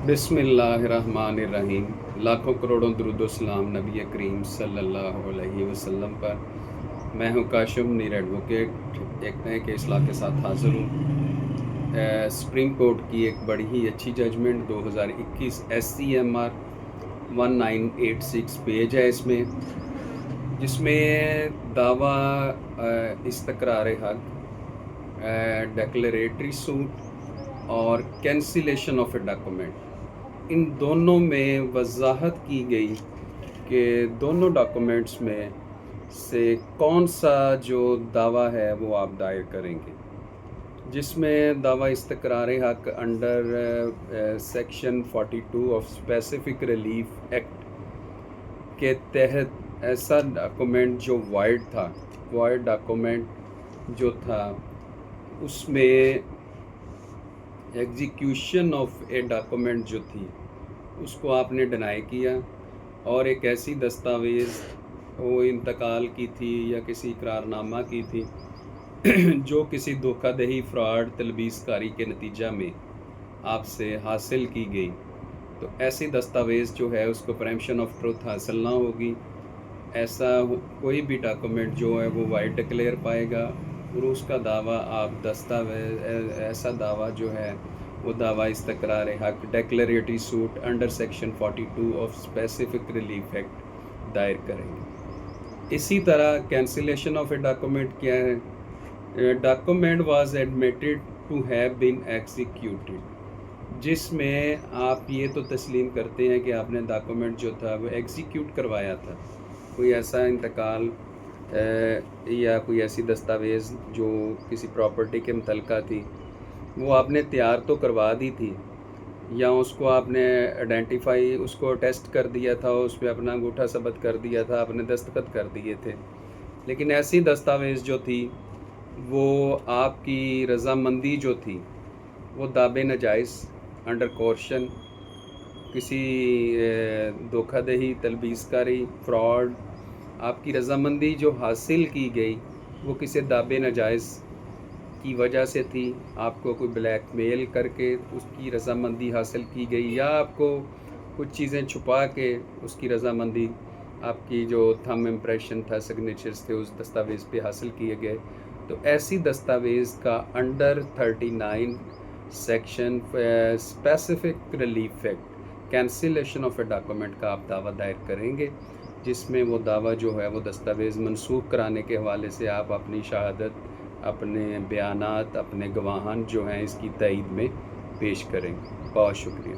बिस्मिल्लाहिर्रहमानिर्रहीम। लाखों करोड़ों दरूद सलाम नबी करीम सल्लल्लाहु अलैहि वसल्लम पर। मैं हूँ काशिम नीर एडवोकेट, एक नए केस ला के साथ हाज़िर हूँ। सुप्रीम कोर्ट की एक बड़ी ही अच्छी जजमेंट 2021 SCMR 1986 पेज है इसमें, जिसमें दावा इस्तक़रार हक़, डेक्लेरेटरी सूट और कैंसिलेशन ऑफ ए डॉक्यूमेंट, इन दोनों में वजाहत की गई कि दोनों डॉक्यूमेंट्स में से कौन सा जो दावा है वो आप दायर करेंगे, जिसमें दावा इस्तक़रार हक़ under section 42 of specific relief act के तहत ऐसा डॉक्यूमेंट जो वाइड डॉक्यूमेंट जो था, उसमें एग्जीक्यूशन ऑफ ए डॉक्यूमेंट जो थी उसको आपने डिनाई किया, और एक ऐसी दस्तावेज़ वो इंतकाल की थी या किसी इकरारनामा की थी जो किसी धोखाधड़ी, फ्रॉड, तलबीसकारी के नतीजा में आपसे हासिल की गई, तो ऐसी दस्तावेज़ जो है उसको प्रेम्पशन ऑफ ट्रुथ हासिल ना होगी। ऐसा कोई भी डॉक्यूमेंट जो है वो वाइड डिक्लेयर पाएगा, और उसका दावा आप ऐसा दावा जो है वो दावा इस्तक़रार हक़ declaratory suit under section 42 of specific relief act दायर करेंगे। इसी तरह कैंसिलेशन ऑफ ए डॉक्यूमेंट क्या है? Document was admitted to have been executed, जिसमें आप ये तो तस्लीम करते हैं कि आपने डॉक्यूमेंट जो था वो एग्जीक्यूट करवाया था। कोई ऐसा इंतकाल या कोई ऐसी दस्तावेज़ जो किसी प्रॉपर्टी के मुतल्लिका थी वो आपने तैयार तो करवा दी थी, या उसको आपने आइडेंटिफाई, उसको टेस्ट कर दिया था, उस पर अपना अंगूठा सबत कर दिया था, आपने दस्तखत कर दिए थे, लेकिन ऐसी दस्तावेज़ जो थी वो आपकी रज़ामंदी जो थी वो दाबे नजायज़ अंडर कॉर्शन, किसी धोखाधड़ी, तलबीसकारी, फ्रॉड, आपकी रज़ामंदी जो हासिल की गई वो किसी दाबे नजायज़ की वजह से थी, आपको कोई ब्लैकमेल करके उसकी रज़ामंदी हासिल की गई, या आपको कुछ चीज़ें छुपा के उसकी रज़ामंदी, आपकी जो थंब इम्प्रेशन था, सिग्नेचर्स थे, उस दस्तावेज़ पे हासिल किए गए, तो ऐसी दस्तावेज़ का under 39 section specific relief act cancellation of a document का आप दावा दायर करेंगे, जिसमें वो दावा जो है वो दस्तावेज़ मनसूख कराने के हवाले से आप अपनी शहादत, अपने बयानात, अपने गवाहान जो हैं इसकी तईद में पेश करेंगे। बहुत शुक्रिया।